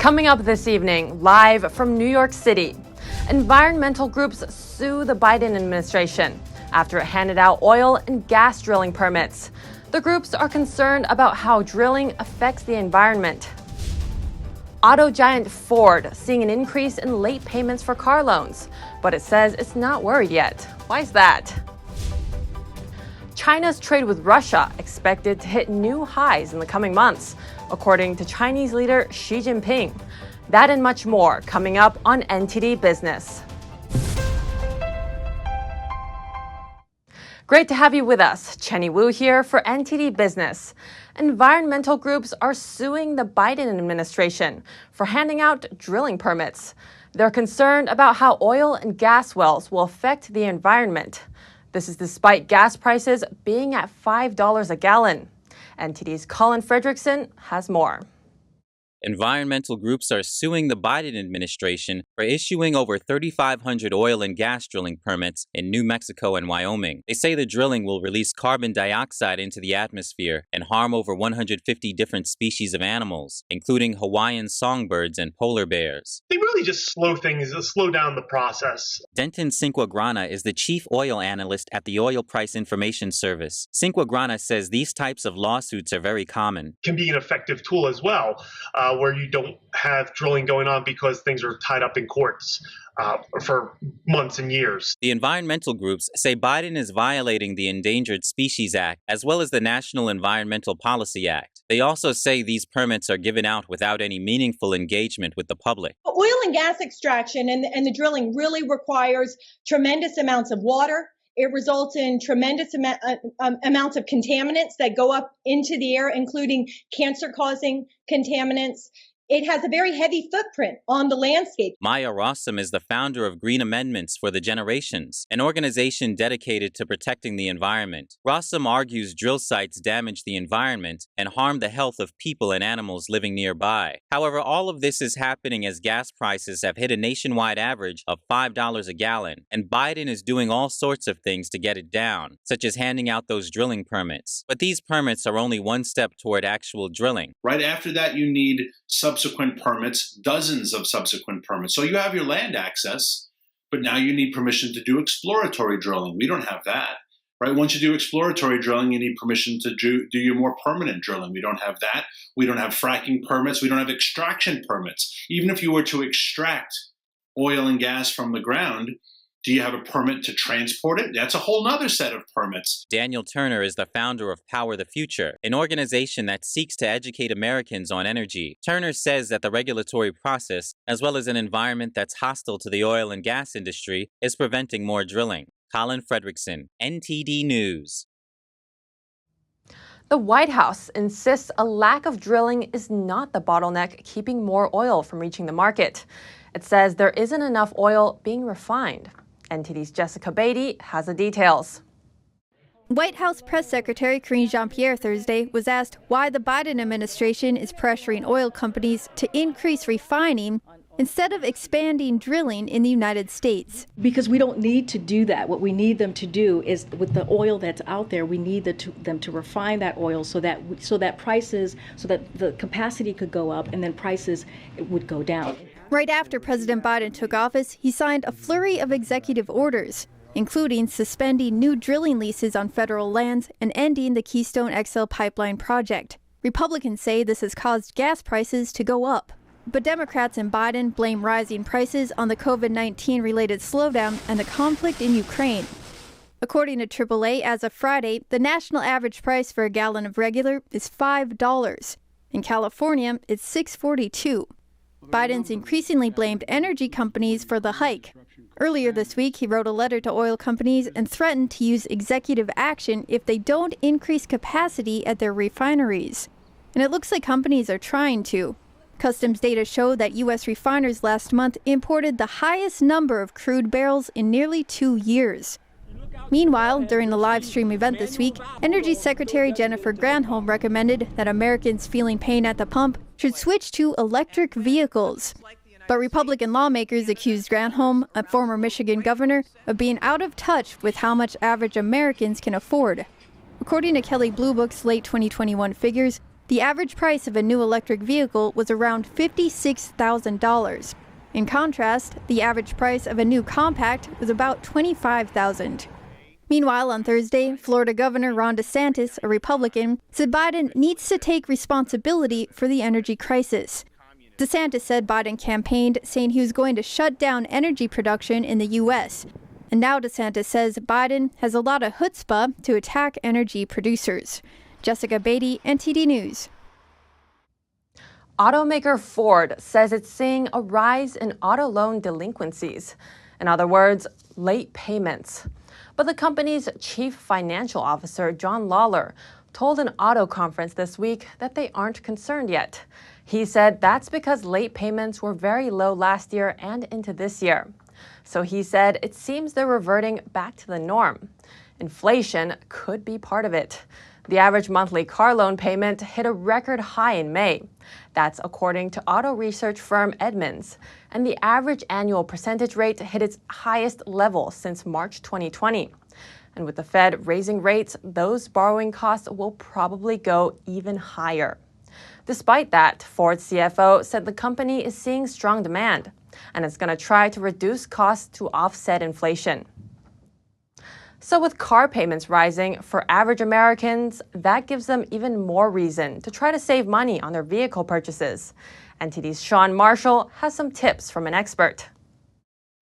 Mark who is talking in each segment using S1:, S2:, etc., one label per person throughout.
S1: Coming up this evening, live from New York City, environmental groups sue the Biden administration after it handed out oil and gas drilling permits. The groups are concerned about how drilling affects the environment. Auto giant Ford seeing an increase in late payments for car loans, but it says it's not worried yet. Why is that? China's trade with Russia expected to hit new highs in the coming months, according to Chinese leader Xi Jinping. That and much more coming up on NTD Business. Great to have you with us. Chenny Wu here for NTD Business. Environmental groups are suing the Biden administration for handing out drilling permits. They're concerned about how oil and gas wells will affect the environment. This is despite gas prices being at $5 a gallon. NTD's Colin Fredrickson has more.
S2: Environmental groups are suing the Biden administration for issuing over 3,500 oil and gas drilling permits in New Mexico and Wyoming. They say the drilling will release carbon dioxide into the atmosphere and harm over 150 different species of animals, including Hawaiian songbirds and polar bears.
S3: They really just slow down the process.
S2: Denton Cinquagrana is the chief oil analyst at the Oil Price Information Service. Cinquagrana says these types of lawsuits are very common.
S3: Can be an effective tool as well, where you don't have drilling going on because things are tied up in courts for months and years.
S2: The environmental groups say Biden is violating the Endangered Species Act as well as the National Environmental Policy Act. They also say these permits are given out without any meaningful engagement with the public.
S4: Oil and gas extraction and the drilling really requires tremendous amounts of water. It results in tremendous amounts of contaminants that go up into the air, including cancer-causing contaminants. It has a very heavy footprint on the landscape.
S2: Maya Rossum is the founder of Green Amendments for the Generations, an organization dedicated to protecting the environment. Rossum argues drill sites damage the environment and harm the health of people and animals living nearby. However, all of this is happening as gas prices have hit a nationwide average of $5 a gallon, and Biden is doing all sorts of things to get it down, such as handing out those drilling permits. But these permits are only one step toward actual drilling.
S5: Right after that, you need subsequent permits, dozens of subsequent permits. So you have your land access, but now you need permission to do exploratory drilling. We don't have that, right? Once you do exploratory drilling, you need permission to do your more permanent drilling. We don't have that. We don't have fracking permits. We don't have extraction permits. Even if you were to extract oil and gas from the ground, do you have a permit to transport it? That's a whole nother set of permits.
S2: Daniel Turner is the founder of Power the Future, an organization that seeks to educate Americans on energy. Turner says that the regulatory process, as well as an environment that's hostile to the oil and gas industry, is preventing more drilling. Colin Fredrickson, NTD News.
S1: The White House insists a lack of drilling is not the bottleneck keeping more oil from reaching the market. It says there isn't enough oil being refined. NTD's Jessica Beatty has the details.
S6: White House Press Secretary Karine Jean-Pierre Thursday was asked why the Biden administration is pressuring oil companies to increase refining instead of expanding drilling in the United States.
S7: Because we don't need to do that. What we need them to do is, with the oil that's out there, we need them to refine that oil so that the capacity could go up and then prices would go down.
S6: Right after President Biden took office, he signed a flurry of executive orders, including suspending new drilling leases on federal lands and ending the Keystone XL pipeline project. Republicans say this has caused gas prices to go up. But Democrats and Biden blame rising prices on the COVID-19 related slowdown and the conflict in Ukraine. According to AAA, as of Friday, the national average price for a gallon of regular is $5. In California, it's $6.42. Biden's increasingly blamed energy companies for the hike. Earlier this week, he wrote a letter to oil companies and threatened to use executive action if they don't increase capacity at their refineries. And it looks like companies are trying to. Customs data show that U.S. refiners last month imported the highest number of crude barrels in nearly 2 years. Meanwhile, during a live stream event this week, Energy Secretary Jennifer Granholm recommended that Americans feeling pain at the pump should switch to electric vehicles. But Republican lawmakers accused Granholm, a former Michigan governor, of being out of touch with how much average Americans can afford. According to Kelley Blue Book's late 2021 figures, The average price of a new electric vehicle was around $56,000. In contrast, the average price of a new compact was about $25,000. Meanwhile, on Thursday, Florida Governor Ron DeSantis, a Republican, said Biden needs to take responsibility for the energy crisis. DeSantis said Biden campaigned, saying he was going to shut down energy production in the U.S. And now DeSantis says Biden has a lot of chutzpah to attack energy producers. Jessica Beatty, NTD News.
S1: Automaker Ford says it's seeing a rise in auto loan delinquencies. In other words, late payments. But the company's chief financial officer, John Lawler, told an auto conference this week that they aren't concerned yet. He said that's because late payments were very low last year and into this year. So he said it seems they're reverting back to the norm. Inflation could be part of it. The average monthly car loan payment hit a record high in May. That's according to auto research firm Edmunds. And the average annual percentage rate hit its highest level since March 2020. And with the Fed raising rates, those borrowing costs will probably go even higher. Despite that, Ford's CFO said the company is seeing strong demand and is going to try to reduce costs to offset inflation. So with car payments rising for average Americans, that gives them even more reason to try to save money on their vehicle purchases. NTD's Sean Marshall has some tips from an expert.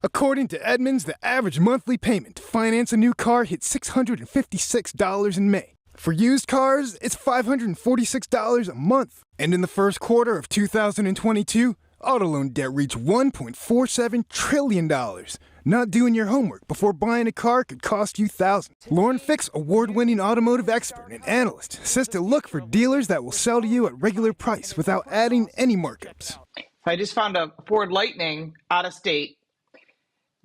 S8: According to Edmunds, the average monthly payment to finance a new car hit $656 in May. For used cars, it's $546 a month. And in the first quarter of 2022, auto loan debt reached $1.47 trillion. Not doing your homework before buying a car could cost you thousands. Lauren Fix, award-winning automotive expert and analyst, says to look for dealers that will sell to you at regular price without adding any markups.
S9: I just found a Ford Lightning out of state,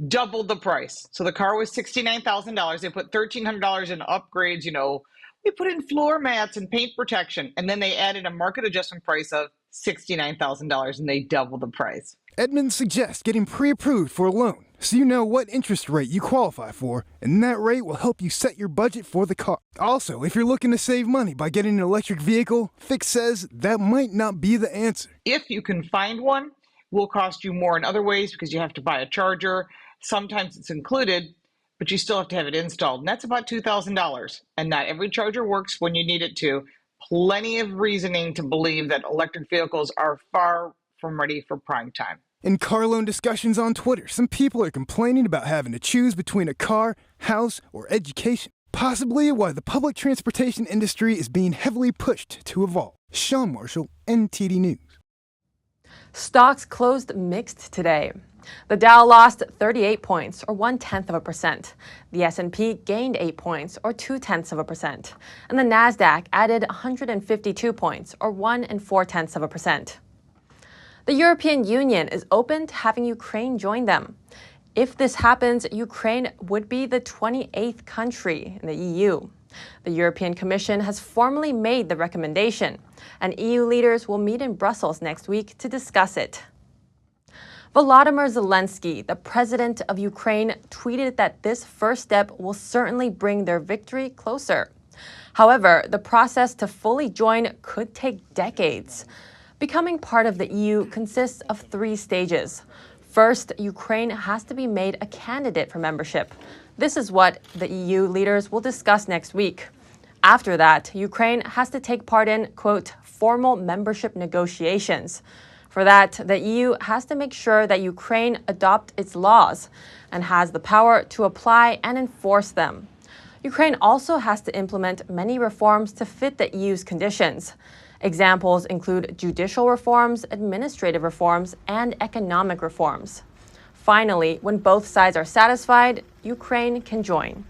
S9: doubled the price. So the car was $69,000. They put $1,300 in upgrades, we put in floor mats and paint protection, and then they added a market adjustment price of $69,000, and they doubled the price.
S8: Edmunds suggests getting pre-approved for a loan so you know what interest rate you qualify for, and that rate will help you set your budget for the car. Also, if you're looking to save money by getting an electric vehicle, Fix says that might not be the answer.
S9: If you can find one, it will cost you more in other ways because you have to buy a charger. Sometimes it's included, but you still have to have it installed, and that's about $2,000. And not every charger works when you need it to. Plenty of reasoning to believe that electric vehicles are far from ready for prime time.
S8: In car loan discussions on Twitter, some people are complaining about having to choose between a car, house, or education. Possibly why the public transportation industry is being heavily pushed to evolve. Sean Marshall, NTD News.
S1: Stocks closed mixed today. The Dow lost 38 points, or 0.1%. The S&P gained 8 points, or 0.2%. And the Nasdaq added 152 points, or 1.4%. The European Union is open to having Ukraine join them. If this happens, Ukraine would be the 28th country in the EU. The European Commission has formally made the recommendation, and EU leaders will meet in Brussels next week to discuss it. Volodymyr Zelensky, the president of Ukraine, tweeted that this first step will certainly bring their victory closer. However, the process to fully join could take decades. Becoming part of the EU consists of 3 stages. First, Ukraine has to be made a candidate for membership. This is what the EU leaders will discuss next week. After that, Ukraine has to take part in, quote, formal membership negotiations. For that, the EU has to make sure that Ukraine adopt its laws and has the power to apply and enforce them. Ukraine also has to implement many reforms to fit the EU's conditions. Examples include judicial reforms, administrative reforms, and economic reforms. Finally, when both sides are satisfied, Ukraine can join.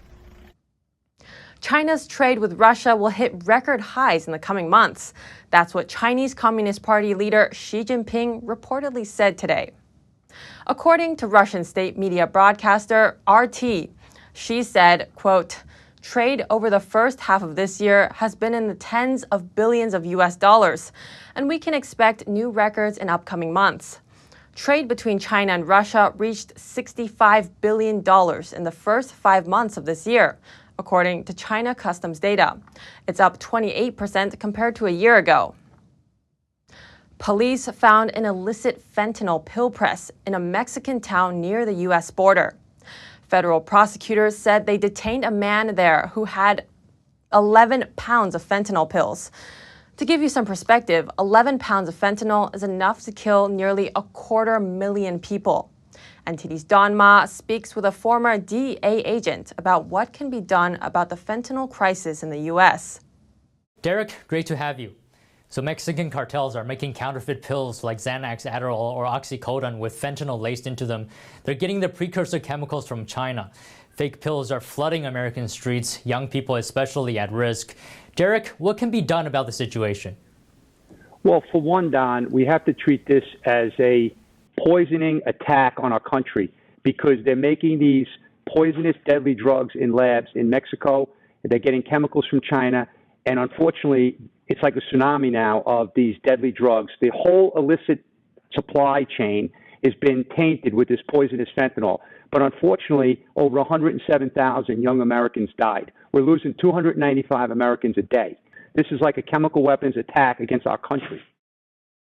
S1: China's trade with Russia will hit record highs in the coming months. That's what Chinese Communist Party leader Xi Jinping reportedly said today. According to Russian state media broadcaster RT, Xi said, quote, trade over the first half of this year has been in the tens of billions of US dollars, and we can expect new records in upcoming months. Trade between China and Russia reached $65 billion in the first 5 months of this year, according to China Customs data. It's up 28% compared to a year ago. Police found an illicit fentanyl pill press in a Mexican town near the U.S. border. Federal prosecutors said they detained a man there who had 11 pounds of fentanyl pills. To give you some perspective, 11 pounds of fentanyl is enough to kill nearly 250,000 people. NTD's Don Ma speaks with a former DEA agent about what can be done about the fentanyl crisis in the U.S.
S10: Derek, great to have you. So Mexican cartels are making counterfeit pills like Xanax, Adderall, or oxycodone with fentanyl laced into them. They're getting the precursor chemicals from China. Fake pills are flooding American streets, young people especially at risk. Derek, what can be done about the situation?
S11: Well, for one, Don, we have to treat this as a poisoning attack on our country because they're making these poisonous, deadly drugs in labs in Mexico. They're getting chemicals from China. And unfortunately, it's like a tsunami now of these deadly drugs. The whole illicit supply chain has been tainted with this poisonous fentanyl. But unfortunately, over 107,000 young Americans died. We're losing 295 Americans a day. This is like a chemical weapons attack against our country.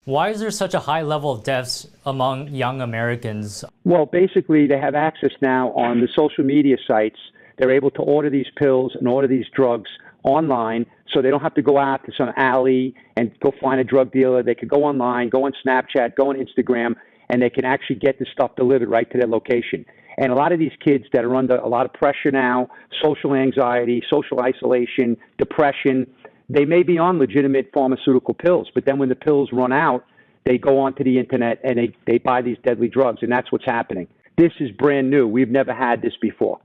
S10: Why is there such a high level of deaths among young Americans?
S11: Well, basically, they have access now on the social media sites. They're able to order these pills and order these drugs online, so they don't have to go out to some alley and go find a drug dealer. They could go online, go on Snapchat, go on Instagram, and they can actually get the stuff delivered right to their location. And a lot of these kids that are under a lot of pressure now, social anxiety, social isolation, depression, they may be on legitimate pharmaceutical pills, but then when the pills run out, they go onto the internet and they buy these deadly drugs, and that's what's happening. This is brand new. We've never had this before.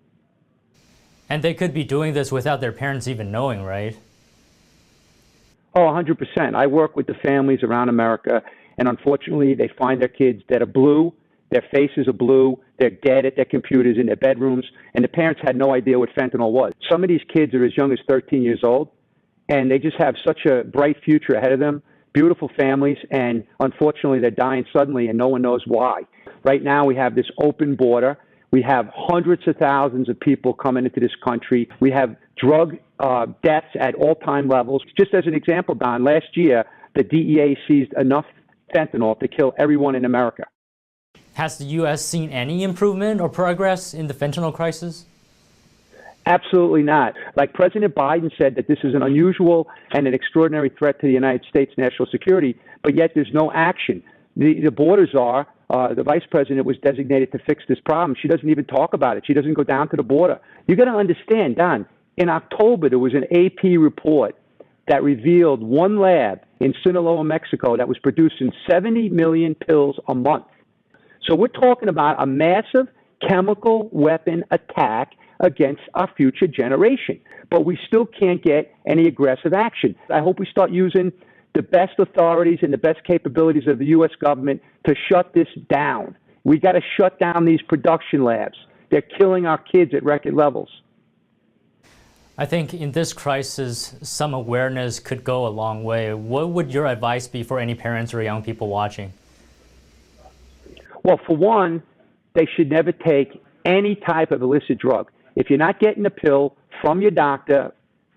S10: And they could be doing this without their parents even knowing, right?
S11: Oh, 100%. I work with the families around America, and unfortunately, they find their kids that are blue, their faces are blue, they're dead at their computers in their bedrooms, and the parents had no idea what fentanyl was. Some of these kids are as young as 13 years old, and they just have such a bright future ahead of them, beautiful families, and unfortunately, they're dying suddenly, and no one knows why. Right now, we have this open border. We have hundreds of thousands of people coming into this country. We have drug deaths at all-time levels. Just as an example, Don, last year, the DEA seized enough fentanyl to kill everyone in America.
S10: Has the U.S. seen any improvement or progress in the fentanyl crisis?
S11: Absolutely not. Like President Biden said that this is an unusual and an extraordinary threat to the United States national security, but yet there's no action. The borders are. The vice president was designated to fix this problem. She doesn't even talk about it. She doesn't go down to the border. You got to understand, Don, in October, there was an AP report that revealed one lab in Sinaloa, Mexico, that was producing 70 million pills a month. So we're talking about a massive chemical weapon attack against our future generation. But we still can't get any aggressive action. I hope we start using the best authorities and the best capabilities of the U.S. government to shut this down. We got to shut down these production labs. They're killing our kids at record levels.
S10: I think in this crisis, some awareness could go a long way. What would your advice be for any parents or young people watching?
S11: Well, for one, they should never take any type of illicit drug. If you're not getting a pill from your doctor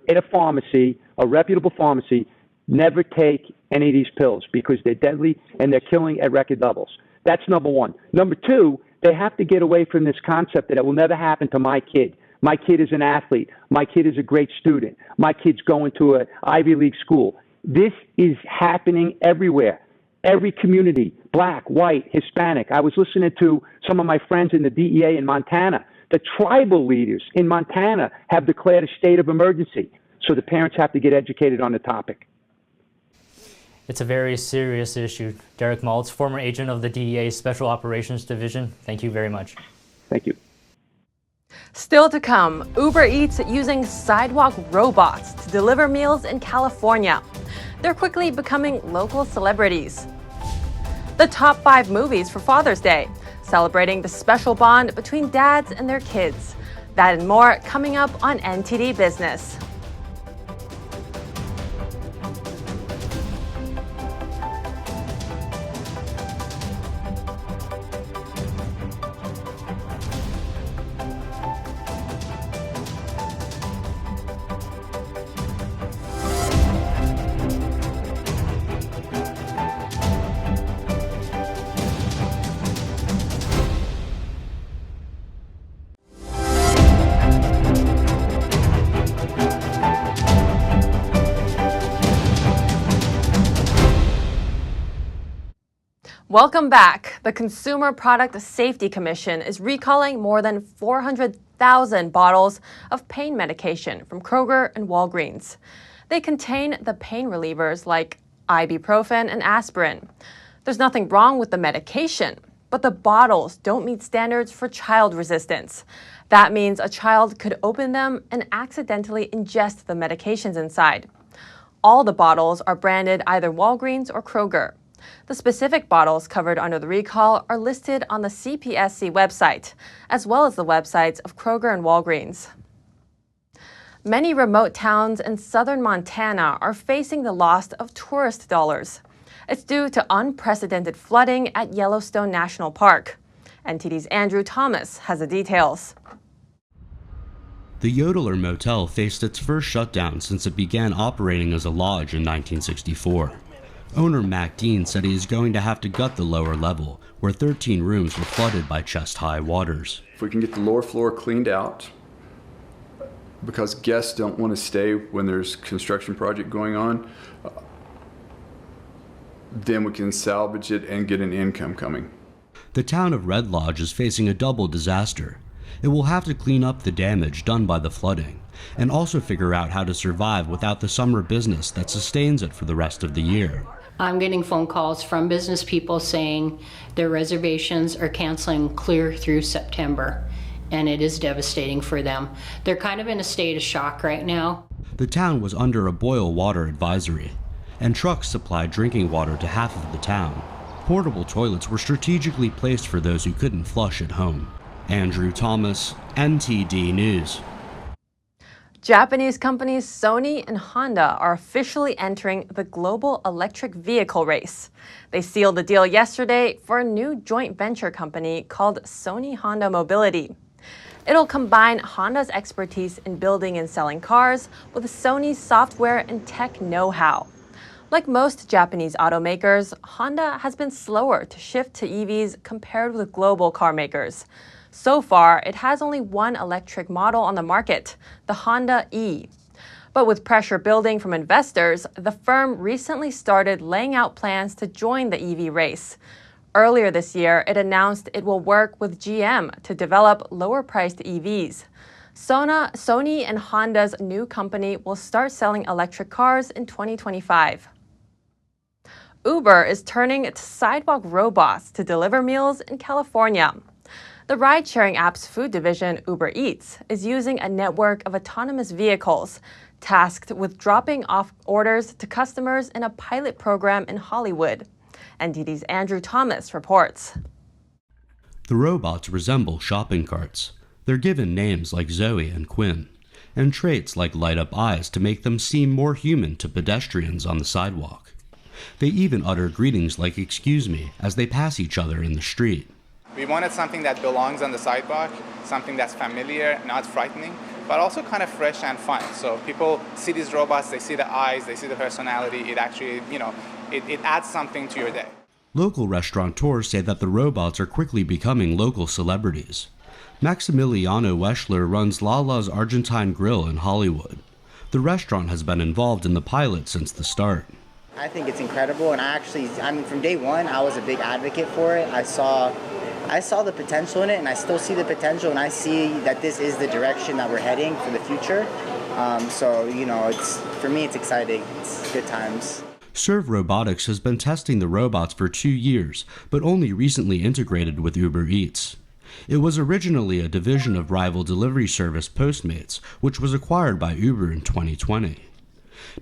S11: at a pharmacy, a reputable pharmacy, never take any of these pills because they're deadly and they're killing at record levels. That's number one. Number two, they have to get away from this concept that it will never happen to my kid. My kid is an athlete. My kid is a great student. My kid's going to an Ivy League school. This is happening everywhere. Every community, black, white, Hispanic. I was listening to some of my friends in the DEA in Montana. The tribal leaders in Montana have declared a state of emergency. So the parents have to get educated on the topic.
S10: It's a very serious issue. Derek Maltz, former agent of the DEA Special Operations Division, thank you very much.
S11: Thank you.
S1: Still to come, Uber Eats using sidewalk robots to deliver meals in California. They're quickly becoming local celebrities. The top 5 movies for Father's Day, celebrating the special bond between dads and their kids. That and more coming up on NTD Business. Welcome back. The Consumer Product Safety Commission is recalling more than 400,000 bottles of pain medication from Kroger and Walgreens. They contain the pain relievers like ibuprofen and aspirin. There's nothing wrong with the medication, but the bottles don't meet standards for child resistance. That means a child could open them and accidentally ingest the medications inside. All the bottles are branded either Walgreens or Kroger. The specific bottles covered under the recall are listed on the CPSC website, as well as the websites of Kroger and Walgreens. Many remote towns in southern Montana are facing the loss of tourist dollars. It's due to unprecedented flooding at Yellowstone National Park. NTD's Andrew Thomas has the details.
S12: The Yodeler Motel faced its first shutdown since it began operating as a lodge in 1964. Owner Mac Dean said he is going to have to gut the lower level, where 13 rooms were flooded by chest-high waters.
S13: If we can get the lower floor cleaned out, because guests don't want to stay when there's construction project going on, then we can salvage it and get an income coming.
S12: The town of Red Lodge is facing a double disaster. It will have to clean up the damage done by the flooding, and also figure out how to survive without the summer business that sustains it for the rest of the year.
S14: I'm getting phone calls from business people saying their reservations are canceling clear through September, and it is devastating for them. They're kind of in a state of shock right now.
S12: The town was under a boil water advisory, and trucks supplied drinking water to half of the town. Portable toilets were strategically placed for those who couldn't flush at home. Andrew Thomas, NTD News.
S1: Japanese companies Sony and Honda are officially entering the global electric vehicle race. They sealed the deal yesterday for a new joint venture company called Sony Honda Mobility. It'll combine Honda's expertise in building and selling cars with Sony's software and tech know-how. Like most Japanese automakers, Honda has been slower to shift to EVs compared with global car makers. So far, it has only one electric model on the market, the Honda E. But with pressure building from investors, the firm recently started laying out plans to join the EV race. Earlier this year, it announced it will work with GM to develop lower-priced EVs. Sony and Honda's new company will start selling electric cars in 2025. Uber is turning to sidewalk robots to deliver meals in California. The ride-sharing app's food division, Uber Eats, is using a network of autonomous vehicles tasked with dropping off orders to customers in a pilot program in Hollywood. NTD's Andrew Thomas reports.
S12: The robots resemble shopping carts. They're given names like Zoe and Quinn, and traits like light-up eyes to make them seem more human to pedestrians on the sidewalk. They even utter greetings like "excuse me" as they pass each other in the street.
S15: We wanted something that belongs on the sidewalk, something that's familiar, not frightening, but also kind of fresh and fun. So people see these robots, they see the eyes, they see the personality. It actually, it adds something to your day.
S12: Local restaurateurs say that the robots are quickly becoming local celebrities. Maximiliano Weschler runs Lala's Argentine Grill in Hollywood. The restaurant has been involved in the pilot since the start.
S16: I think it's incredible, and from day one, I was a big advocate for it. I saw the potential in it, and I still see the potential, and I see that this is the direction that we're heading for the future. For me, it's exciting. It's good times.
S12: Serve Robotics has been testing the robots for 2 years, but only recently integrated with Uber Eats. It was originally a division of rival delivery service Postmates, which was acquired by Uber in 2020.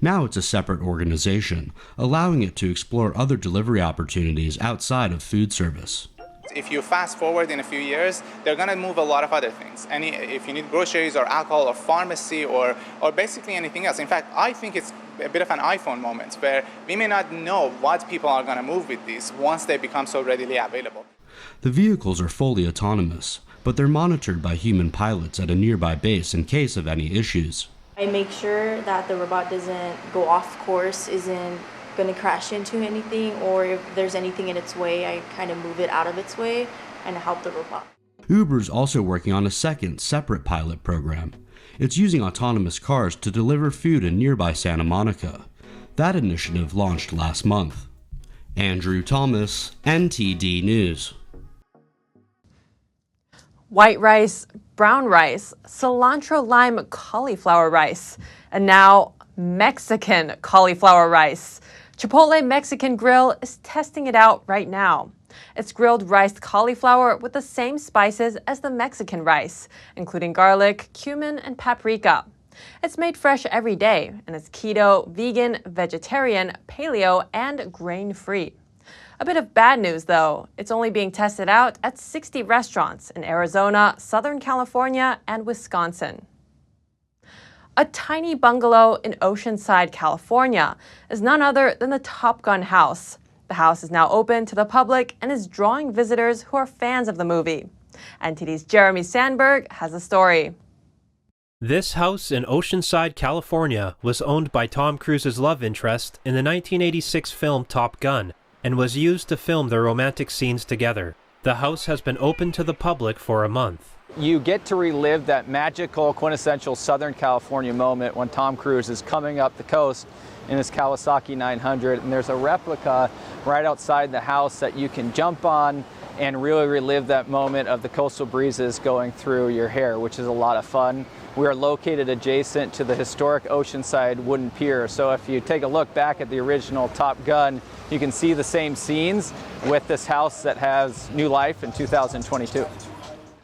S12: Now it's a separate organization, allowing it to explore other delivery opportunities outside of food service.
S15: If you fast forward in a few years, they're going to move a lot of other things. If you need groceries or alcohol or pharmacy or basically anything else. In fact, I think it's a bit of an iPhone moment where we may not know what people are going to move with these once they become so readily available.
S12: The vehicles are fully autonomous, but they're monitored by human pilots at a nearby base in case of any issues.
S17: I make sure that the robot doesn't go off course, isn't going to crash into anything, or if there's anything in its way, I kind of move it out of its way and help the robot.
S12: Uber's also working on a second, separate pilot program. It's using autonomous cars to deliver food in nearby Santa Monica. That initiative launched last month. Andrew Thomas, NTD News.
S1: White rice, brown rice, cilantro lime cauliflower rice, and now Mexican cauliflower rice. Chipotle Mexican Grill is testing it out right now. It's grilled riced cauliflower with the same spices as the Mexican rice, including garlic, cumin, and paprika. It's made fresh every day, and it's keto, vegan, vegetarian, paleo, and grain-free. A bit of bad news, though. It's only being tested out at 60 restaurants in Arizona, Southern California, and Wisconsin. A tiny bungalow in Oceanside, California, is none other than the Top Gun house. The house is now open to the public and is drawing visitors who are fans of the movie. NTD's Jeremy Sandberg has a story.
S18: This house in Oceanside, California, was owned by Tom Cruise's love interest in the 1986 film Top Gun, and was used to film their romantic scenes together. The house has been open to the public for a month.
S19: You get to relive that magical, quintessential Southern California moment when Tom Cruise is coming up the coast in his Kawasaki 900, and there's a replica right outside the house that you can jump on and really relive that moment of the coastal breezes going through your hair, which is a lot of fun. We are located adjacent to the historic Oceanside wooden pier, so if you take a look back at the original Top Gun, you can see the same scenes with this house that has new life in 2022.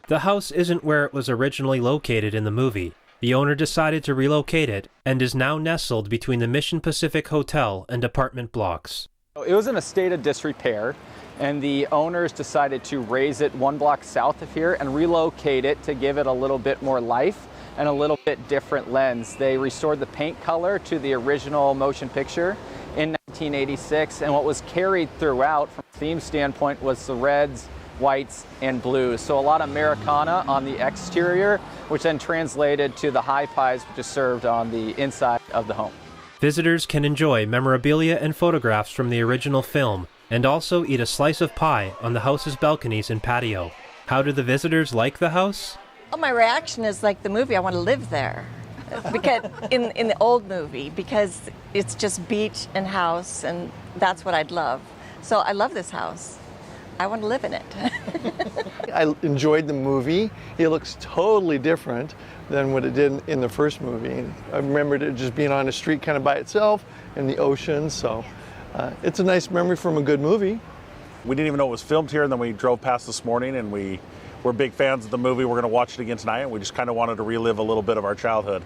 S18: The house isn't where it was originally located in the movie. The owner decided to relocate it and is now nestled between the Mission Pacific Hotel and apartment blocks.
S19: It was in a state of disrepair, and the owners decided to raise it one block south of here and relocate it to give it a little bit more life and a little bit different lens. They restored the paint color to the original motion picture in 1986, and what was carried throughout from a theme standpoint was the reds, whites, and blues. So a lot of Americana on the exterior, which then translated to the high pies, which is served on the inside of the home.
S18: Visitors can enjoy memorabilia and photographs from the original film, and also eat a slice of pie on the house's balconies and patio. How do the visitors like the house?
S20: Oh, my reaction is like the movie. I want to live there, because in the old movie, because it's just beach and house, and that's what I'd love. So I love this house. I want to live in it.
S21: I enjoyed the movie. It looks totally different than what it did in the first movie. I remembered it just being on the street kind of by itself and the ocean, so it's a nice memory from a good movie.
S22: We didn't even know it was filmed here, and then we drove past this morning, and we're big fans of the movie. We're going to watch it again tonight, and we just kind of wanted to relive a little bit of our childhood.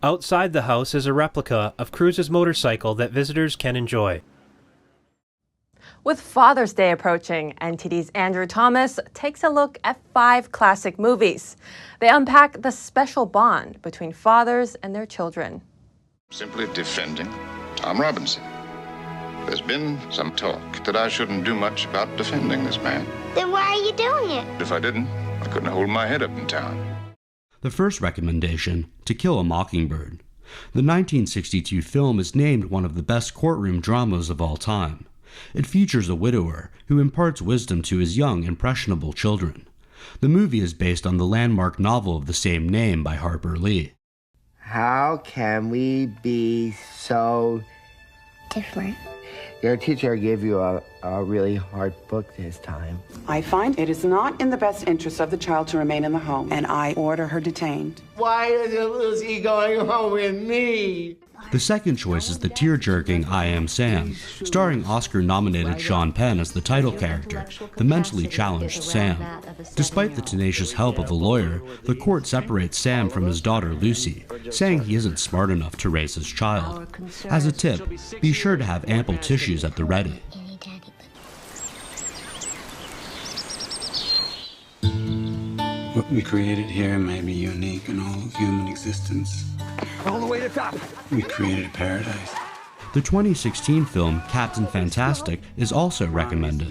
S18: Outside the house is a replica of Cruise's motorcycle that visitors can enjoy.
S1: With Father's Day approaching, NTD's Andrew Thomas takes a look at 5 classic movies. They unpack the special bond between fathers and their children.
S23: Simply defending Tom Robinson. There's been some talk that I shouldn't do much about defending this man.
S24: Then why are you doing it?
S23: If I didn't, I couldn't hold my head up in town.
S12: The first recommendation, To Kill a Mockingbird. The 1962 film is named one of the best courtroom dramas of all time. It features a widower who imparts wisdom to his young, impressionable children. The movie is based on the landmark novel of the same name by Harper Lee.
S25: How can we be so
S24: different?
S25: Your teacher gave you a really hard book this time.
S26: I find it is not in the best interest of the child to remain in the home, and I order her detained.
S25: Why is he going home with me?
S12: The second choice is the tear-jerking I Am Sam, starring Oscar-nominated Sean Penn as the title character, the mentally challenged Sam. Despite the tenacious help of a lawyer, the court separates Sam from his daughter Lucy, saying he isn't smart enough to raise his child. As a tip, be sure to have ample tissues at the ready.
S27: What we created here may be unique in all of human existence.
S25: All the way to the top.
S27: We created a paradise.
S12: The 2016 film Captain Fantastic is also recommended.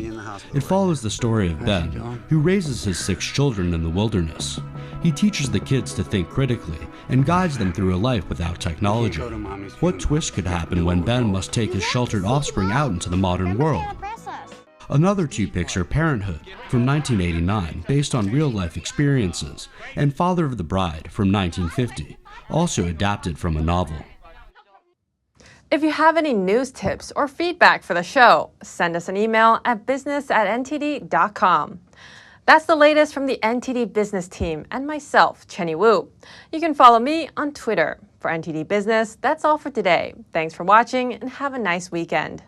S12: It follows the story of Ben, who raises his 6 children in the wilderness. He teaches the kids to think critically and guides them through a life without technology. What twist could happen when Ben must take his sheltered offspring out into the modern world? Another 2 picks are Parenthood from 1989, based on real-life experiences, and Father of the Bride from 1950, also adapted from a novel.
S1: If you have any news tips or feedback for the show, send us an email at business@ntd.com. That's the latest from the NTD Business team and myself, Chenny Wu. You can follow me on Twitter. For NTD Business, that's all for today. Thanks for watching and have a nice weekend.